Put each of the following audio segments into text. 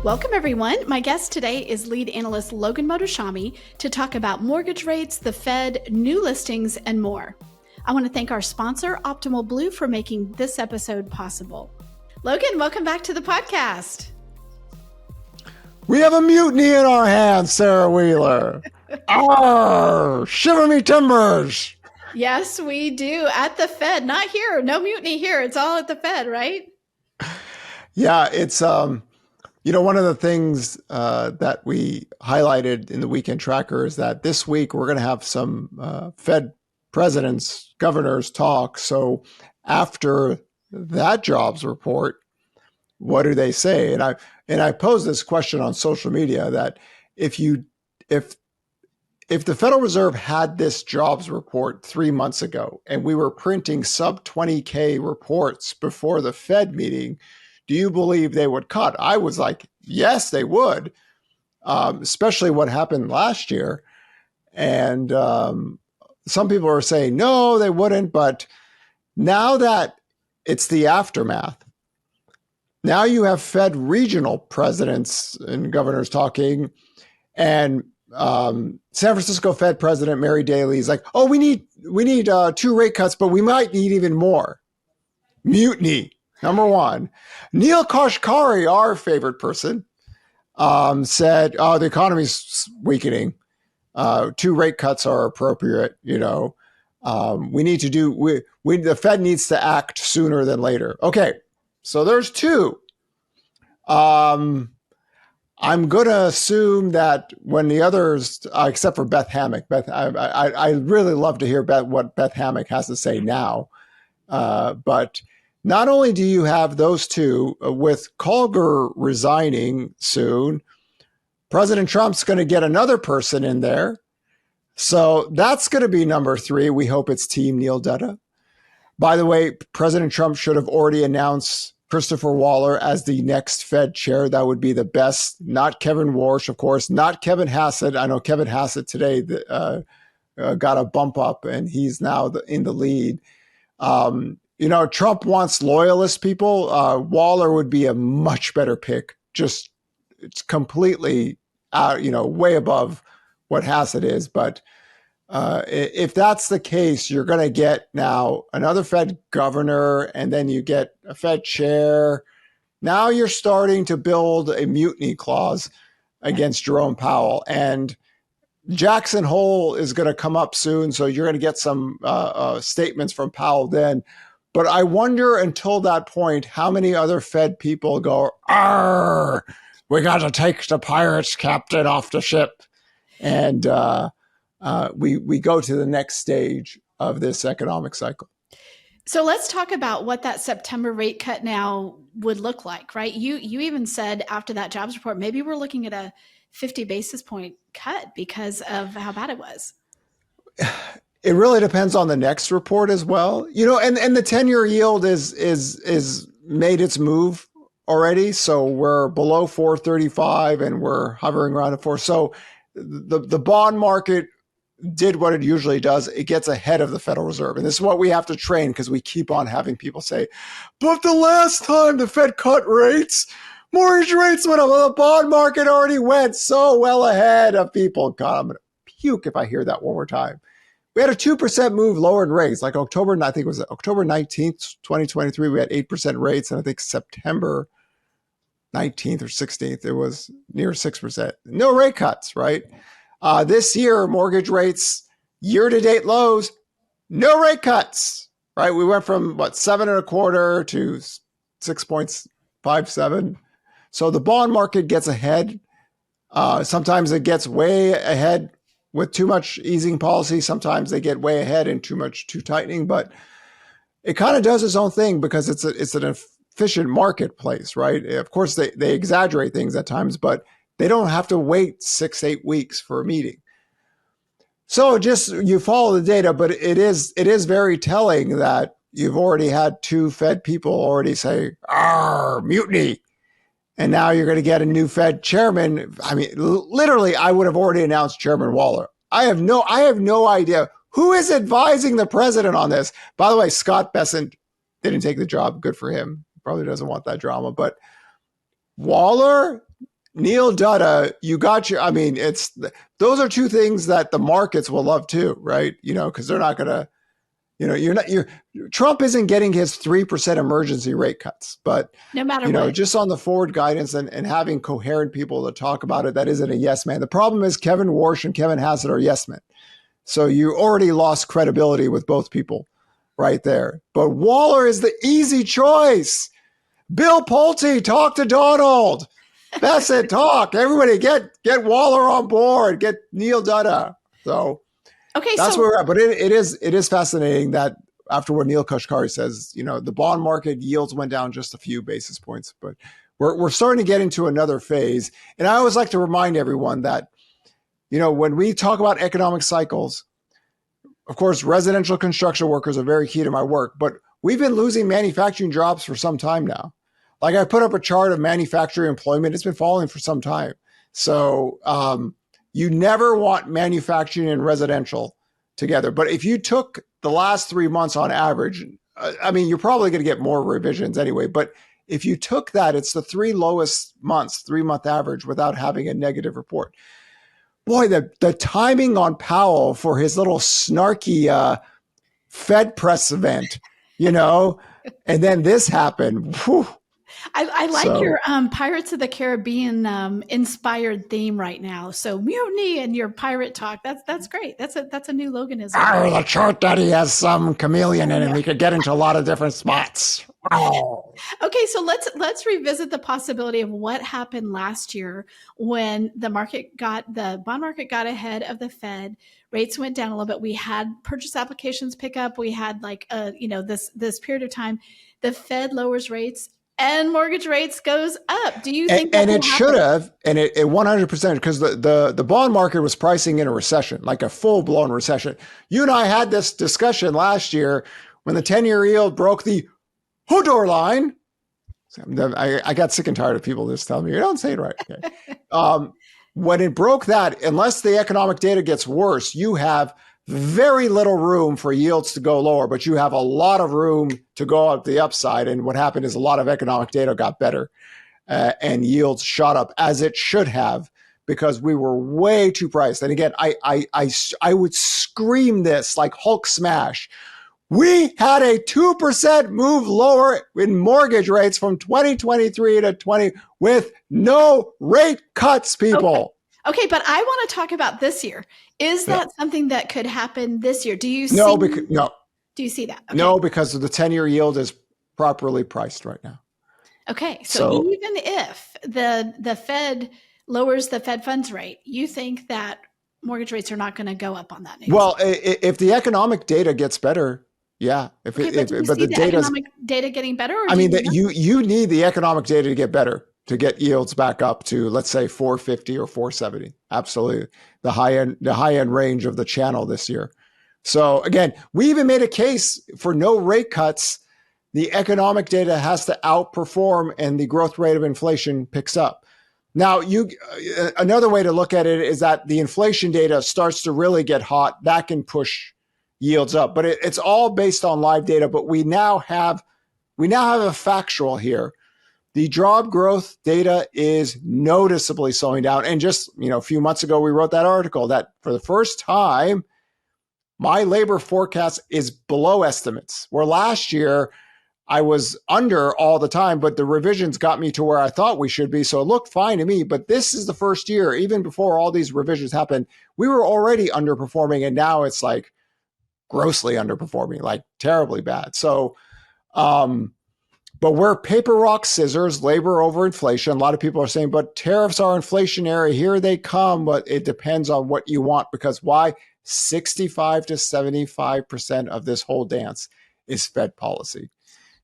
Welcome, everyone. My guest today is Lead Analyst Logan Mohtashami to talk about mortgage rates, the Fed, new listings, and more. I want to thank our sponsor, Optimal Blue, for making this episode possible. Logan, welcome back to the podcast. We have a mutiny in our hands, Sarah Wheeler. Arr, shiver me timbers. Yes, we do. At the Fed, not here. No mutiny here. It's all at the Fed, right? Yeah, it's one of the things that we highlighted in the weekend tracker is that this week we're going to have some Fed presidents, governors talk. So after that jobs report, what do they say? And I posed this question on social media that if the Federal Reserve had this jobs report 3 months ago and we were printing sub 20K reports before the Fed meeting, do you believe they would cut? I was like, yes, they would, especially what happened last year. And some people are saying, no, they wouldn't. But now that it's the aftermath, now you have Fed regional presidents and governors talking, and San Francisco Fed President Mary Daly is like, oh, we need 2 rate cuts, but we might need even more. Mutiny. Number one. Neil Kashkari, our favorite person, said, oh, the economy's weakening. 2 rate cuts are appropriate. The Fed needs to act sooner than later. Okay, so there's 2. I'm going to assume that when the others, except for Beth Hammock, I really love to hear what Beth Hammock has to say now. But not only do you have those 2, with Colger resigning soon, President Trump's going to get another person in there. So that's going to be number 3. We hope it's Team Neil Dutta. By the way, President Trump should have already announced Christopher Waller as the next Fed chair. That would be the best. Not Kevin Warsh, of course, not Kevin Hassett. I know Kevin Hassett today got a bump up and he's now in the lead. Trump wants loyalist people. Waller would be a much better pick. Just it's completely out, way above what Hassett is. But if that's the case, you're going to get now another Fed governor, and then you get a Fed chair. Now you're starting to build a mutiny clause against Jerome Powell. And Jackson Hole is going to come up soon, so you're going to get some statements from Powell then. But I wonder until that point, how many other Fed people go, "Arr, we got to take the pirates captain off the ship." And we go to the next stage of this economic cycle. So let's talk about what that September rate cut now would look like, right? You even said after that jobs report, maybe we're looking at a 50 basis point cut because of how bad it was. It really depends on the next report as well. And the 10-year yield is made its move already. So we're below 435 and we're hovering around at 4. So the bond market did what it usually does. It gets ahead of the Federal Reserve. And this is what we have to train, because we keep on having people say, but the last time the Fed cut rates, mortgage rates went up. Well, the bond market already went so well ahead of people. God, I'm going to puke if I hear that one more time. We had a 2% move lower in rates, like October 19th, 2023, we had 8% rates. And I think September 19th or 16th, it was near 6%. No rate cuts, right? This year, mortgage rates, year-to-date lows, no rate cuts, right? We went from 7.25 to 6.57. So the bond market gets ahead. Sometimes it gets way ahead with too much easing policy. Sometimes they get way ahead and too tightening. But it kind of does its own thing because it's an efficient marketplace, right? Of course, they exaggerate things at times, but they don't have to wait 6-8 weeks for a meeting. So just you follow the data, but it is very telling that you've already had 2 Fed people already say, "Arr, mutiny." And now you're going to get a new Fed chairman. I mean, literally, I would have already announced Chairman Waller. I have no idea who is advising the president on this. By the way, Scott Bessent didn't take the job. Good for him. Probably doesn't want that drama. But Waller, Neil Dutta, you got your, I mean, those are two things that the markets will love too, right? Because they're not going to, Trump isn't getting his 3% emergency rate cuts, but no matter what, just on the forward guidance and having coherent people to talk about it, that isn't a yes man. The problem is Kevin Warsh and Kevin Hassett are yes men. So you already lost credibility with both people right there. But Waller is the easy choice. Bill Pulte, talk to Donald. Bassett, talk. Everybody get Waller on board. Get Neil Dutta. So okay, that's where we're at. But it is fascinating that after what Neil Kashkari says, the bond market yields went down just a few basis points, but we're starting to get into another phase. And I always like to remind everyone that, when we talk about economic cycles, of course, residential construction workers are very key to my work, but we've been losing manufacturing jobs for some time now. Like I put up a chart of manufacturing employment. It's been falling for some time. So you never want manufacturing and residential together. But if you took the last 3 months on average, you're probably going to get more revisions anyway. But if you took that, it's the 3 lowest months, 3-month average without having a negative report. Boy, the timing on Powell for his little snarky Fed press event, and then this happened. Whew. I like your Pirates of the Caribbean inspired theme right now. So mutiny and your pirate talk. That's great. That's a new Loganism. The chart daddy has some chameleon in him. We could get into a lot of different spots. Okay, so let's revisit the possibility of what happened last year when the bond market got ahead of the Fed. Rates went down a little bit. We had purchase applications pick up. We had this period of time. The Fed lowers rates and mortgage rates goes up. Do you think and it should have, and it 100%, because the bond market was pricing in a recession, like a full-blown recession. You and I had this discussion last year when the 10-year yield broke the Hodor line. I got sick and tired of people just telling me, you don't say it right. Okay. When it broke that, unless the economic data gets worse, you have very little room for yields to go lower, but you have a lot of room to go up the upside. And what happened is a lot of economic data got better and yields shot up, as it should have, because we were way too priced. And again, I would scream this like Hulk smash. We had a 2% move lower in mortgage rates from 2023 to 20 with no rate cuts, people. Okay, but I want to talk about this year. Is that something that could happen this year? Do you see? No. Do you see that? Okay. No, because the 10-year yield is properly priced right now. Okay, so even if the Fed lowers the Fed funds rate, you think that mortgage rates are not going to go up on that news? Well, if the economic data gets better, yeah. But the economic data getting better? Or you need the economic data to get better to get yields back up to, let's say, 450 or 470. Absolutely, the high end range of the channel this year. So again, we even made a case for no rate cuts. The economic data has to outperform, and the growth rate of inflation picks up. Now, another way to look at it is that the inflation data starts to really get hot. That can push yields up, but it's all based on live data. But we now have a factual here. The job growth data is noticeably slowing down. And just a few months ago, we wrote that article that for the first time, my labor forecast is below estimates, where last year I was under all the time, but the revisions got me to where I thought we should be. So it looked fine to me. But this is the first year, even before all these revisions happened, we were already underperforming. And now it's like grossly underperforming, like terribly bad. So, but we're paper, rock, scissors, labor over inflation. A lot of people are saying, but tariffs are inflationary. Here they come. But it depends on what you want, because why? 65 to 75% of this whole dance is Fed policy.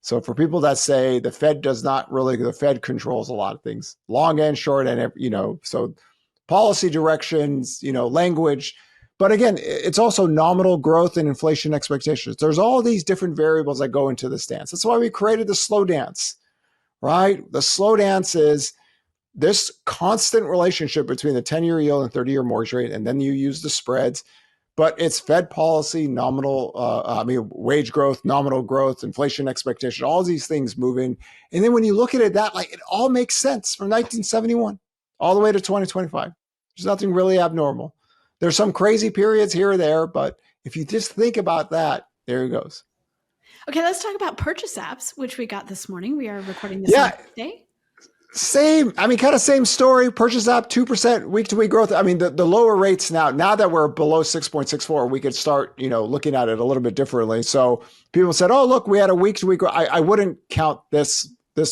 So for people that say the Fed the Fed controls a lot of things, long and short, and so policy directions, language. But again, it's also nominal growth and inflation expectations. There's all these different variables that go into this dance. That's why we created the slow dance, right? The slow dance is this constant relationship between the 10-year yield and 30-year mortgage rate, and then you use the spreads. But it's Fed policy, wage growth, nominal growth, inflation expectation, all these things moving. And then when you look at it it all makes sense from 1971. all the way to 2025. There's nothing really abnormal. There's some crazy periods here or there, but if you just think about that, there it goes. Okay, let's talk about purchase apps, which we got this morning. We are recording this on Thursday. Same. I mean, kind of same story. Purchase app, 2% week-to-week growth. I mean, the lower rates now that we're below 6.64, we could start, looking at it a little bit differently. So people said, oh, look, we had a week-to-week growth. I wouldn't count this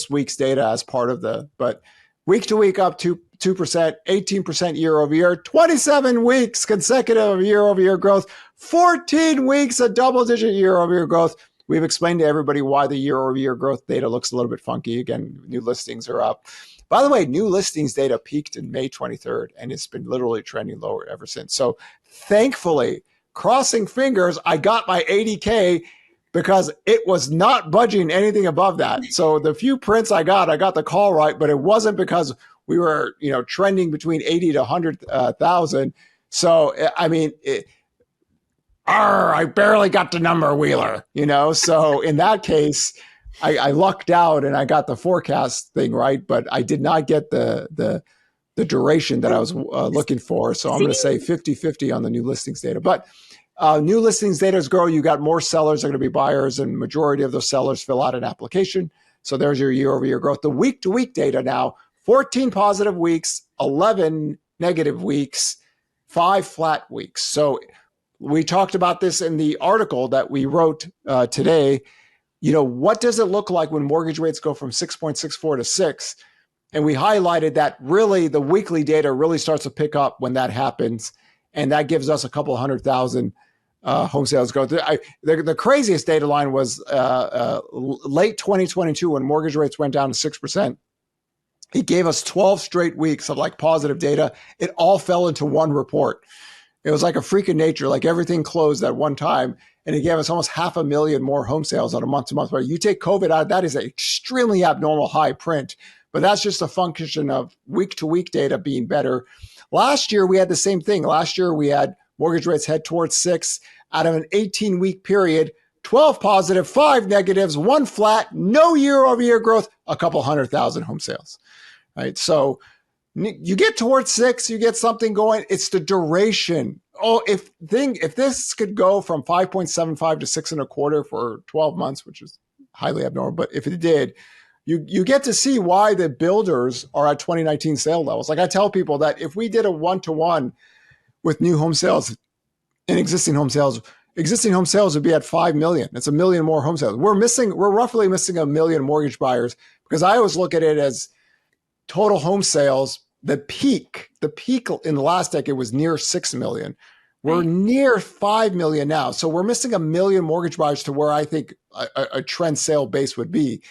week's data as part of but week-to-week up 2%, 18% year-over-year, 27 weeks consecutive year-over-year growth, 14 weeks of double-digit year-over-year growth. We've explained to everybody why the year-over-year growth data looks a little bit funky. Again, new listings are up. By the way, new listings data peaked in May 23rd, and it's been literally trending lower ever since. So thankfully, crossing fingers, I got my 80K because it was not budging anything above that. So the few prints I got the call right, but it wasn't because we were, trending between 80 to 100,000. So, I mean, I barely got the number, Wheeler, So in that case, I lucked out and I got the forecast thing right, but I did not get the duration that I was looking for. So I'm going to say 50-50 on the new listings data. But new listings data is growing. You got more sellers are going to be buyers, and majority of those sellers fill out an application. So there's your year-over-year growth. The week-to-week data now, 14 positive weeks, 11 negative weeks, 5 flat weeks. So we talked about this in the article that we wrote today. What does it look like when mortgage rates go from 6.64 to 6? And we highlighted that really the weekly data really starts to pick up when that happens. And that gives us a couple 100,000 home sales growth. The craziest data line was late 2022 when mortgage rates went down to 6%. It gave us 12 straight weeks of positive data. It all fell into one report. It was like a freak of nature, like everything closed at one time. And it gave us almost 500,000 more home sales on a month-to-month. Where you take COVID out, that is an extremely abnormal high print. But that's just a function of week-to-week data being better. Last year, we had the same thing. Last year, we had mortgage rates head towards 6 out of an 18-week period, 12 positive, 5 negatives, 1 flat, no year-over-year growth, a couple 100,000 home sales. Right? So you get towards 6, you get something going. It's the duration. Oh, if this could go from 5.75 to 6.25 for 12 months, which is highly abnormal, but if it did, you get to see why the builders are at 2019 sale levels. Like I tell people that if we did a 1-to-1 with new home sales and existing home sales would be at 5 million. It's 1 million more home sales. We're roughly missing 1 million mortgage buyers, because I always look at it as total home sales. The peak in the last decade was near 6 million. We're near 5 million now. So we're missing 1 million mortgage buyers to where I think a trend sale base would be.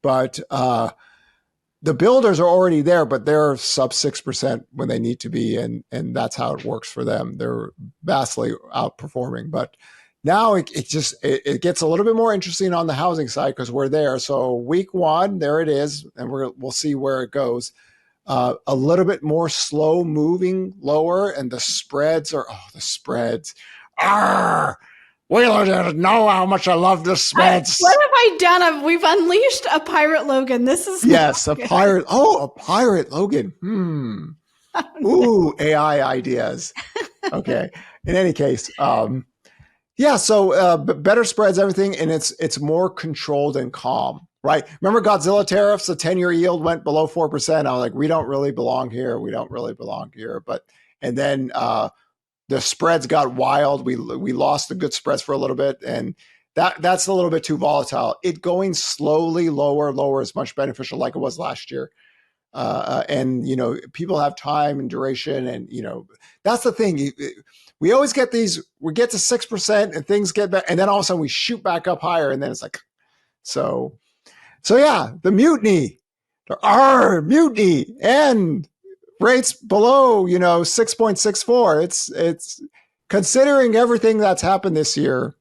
But the builders are already there, but they're sub 6% when they need to be. And that's how it works for them. They're vastly outperforming. But now it gets a little bit more interesting on the housing side because we're there. So week 1, there it is. And we'll see where it goes. A little bit more slow moving lower, and the spreads. Wheeler doesn't know how much I love the spreads. What have I done? We've unleashed a pirate Logan. This is a pirate. Oh, a pirate Logan. Oh, no. Ooh, AI ideas. Okay. In any case, so better spreads, everything, and it's more controlled and calm. Right. Remember Godzilla tariffs, the 10-year yield went below 4%. I was like, we don't really belong here. And then the spreads got wild. We lost the good spreads for a little bit. And that's a little bit too volatile. It going slowly lower is much beneficial like it was last year. And, people have time and duration. And, that's the thing. We always get we get to 6% and things get back. And then all of a sudden we shoot back up higher. And then it's like, So yeah, the mutiny, and rates below, 6.64. It's considering everything that's happened this year.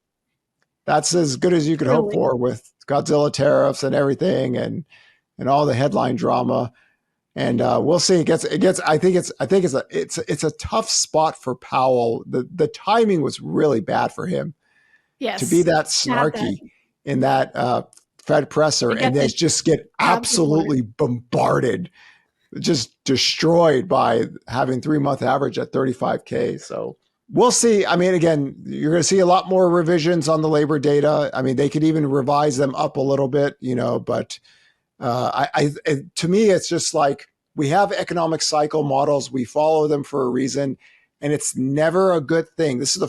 That's as good as you could hope for with Godzilla tariffs and everything, and all the headline drama. And we'll see. I think it's a tough spot for Powell. The timing was really bad for him. Yes, to be that snarky in that Fed presser and then just get absolutely bombarded just destroyed by having 3-month average at 35K. So we'll see. I mean, again, you're going to see a lot more revisions on the labor data. I mean, they could even revise them up a little bit, but to me, it's just like we have economic cycle models. We follow them for a reason, and it's never a good thing. This is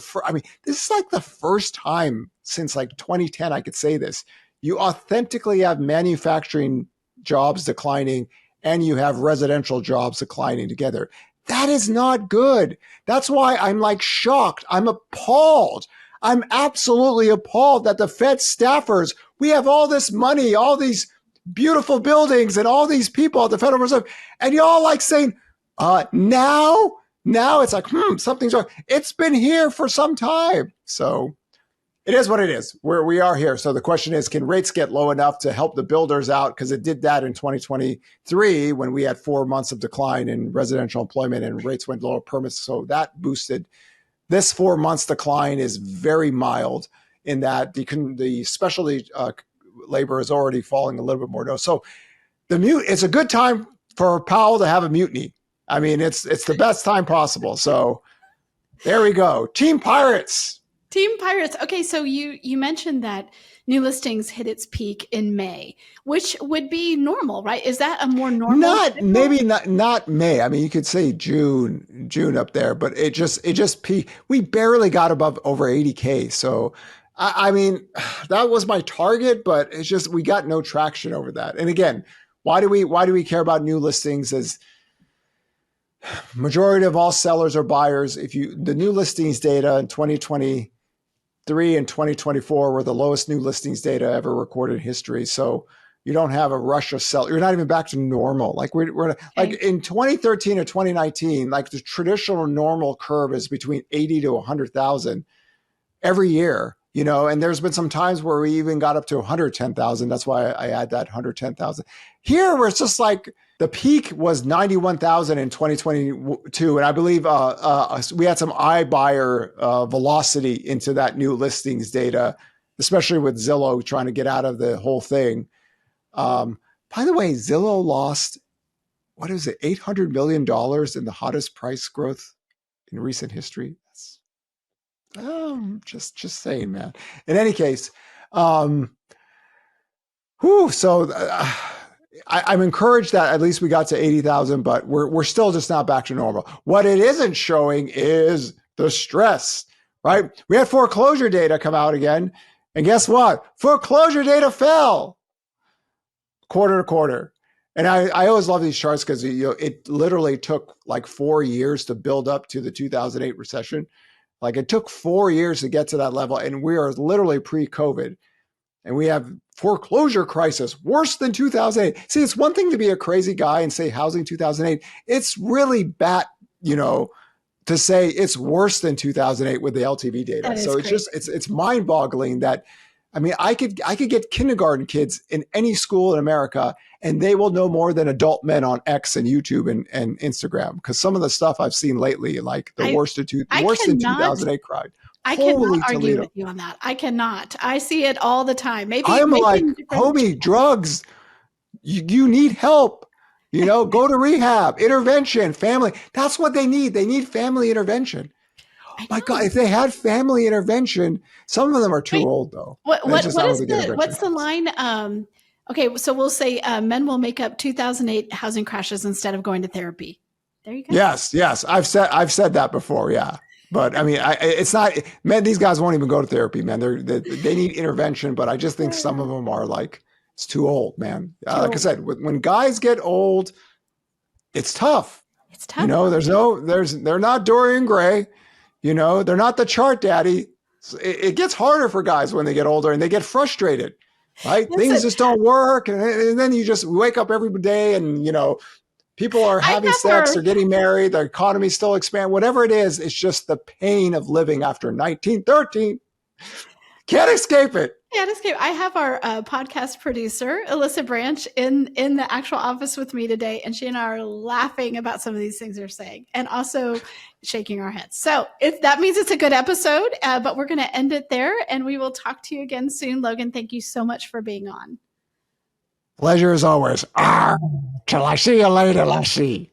this is like the first time since like 2010 I could say this. You authentically have manufacturing jobs declining and you have residential jobs declining together. That is not good. That's why I'm like shocked. I'm appalled. I'm absolutely appalled that the Fed staffers, we have all this money, all these beautiful buildings and all these people at the Federal Reserve, and y'all like saying, now it's like, something's wrong. It's been here for some time. So it is what it is, where we are here. So the question is, can rates get low enough to help the builders out? Because it did that in 2023 when we had 4 months of decline in residential employment and rates went lower permits. So that boosted. This 4 months decline is very mild in that the specialty labor is already falling a little bit more. So it's a good time for Powell to have a mutiny. I mean, it's the best time possible. So there we go. Team Pirates. Team Pirates. Okay, so you mentioned that new listings hit its peak in May, which would be normal, right? Is that a more normal? Not May. I mean, you could say June up there, but it just peaked. We barely got above over 80K. So I mean, that was my target, but it's just we got no traction over that. And again, why do we care about new listings? As majority of all sellers are buyers. The new listings data in 2023 and 2024 were the lowest new listings data ever recorded in history. So you don't have a rush of sell. You're not even back to normal. Like we're like in 2013 or 2019, like the traditional normal curve is between 80 to 100,000 every year, and there's been some times where we even got up to 110,000. That's why I add that 110,000 here, where it's just like the peak was 91,000 in 2022. And I believe we had some iBuyer velocity into that new listings data, especially with Zillow trying to get out of the whole thing. By the way, Zillow lost, what is it, $800 million in the hottest price growth in recent history. Just saying, man. In any case, so I'm encouraged that at least we got to 80,000, but we're still just not back to normal. What it isn't showing is the stress, right? We had foreclosure data come out again, and guess what? Foreclosure data fell quarter to quarter. And I always love these charts because it literally took like 4 years to build up to the 2008 recession. Like it took 4 years to get to that level, and we are literally pre-COVID. And we have foreclosure crisis worse than 2008. See, it's one thing to be a crazy guy and say housing 2008. It's really to say it's worse than 2008 with the LTV data. So it's mind-boggling that, I mean, I could get kindergarten kids in any school in America, and they will know more than adult men on X and YouTube and Instagram, because some of the stuff I've seen lately, like worse than 2008 cried. I cannot argue with you on that. I cannot. I see it all the time. Maybe I'm like, homie, drugs. You need help. Go to rehab, intervention, family. That's what they need. They need family intervention. My God, if they had family intervention, some of them are too old though. What's the line? Okay, so we'll say men will make up 2008 housing crashes instead of going to therapy. There you go. Yes. I've said that before. Yeah. But I mean, it's not, man, these guys won't even go to therapy, man. They need intervention, but I just think some of them are like, it's too old, man. Like I said, when guys get old, it's tough. It's tough. They're not Dorian Gray. They're not the chart daddy. It gets harder for guys when they get older and they get frustrated, right? Things just don't work. And then you just wake up every day and, people are having sex or getting married. The economy's still expanding. Whatever it is, it's just the pain of living after 1913. Can't escape it. I have our podcast producer, Alyssa Branch, in the actual office with me today, and she and I are laughing about some of these things they're saying and also shaking our heads. So that means it's a good episode, but we're going to end it there, and we will talk to you again soon. Logan, thank you so much for being on. Pleasure as always. Till I see you later, Lassie.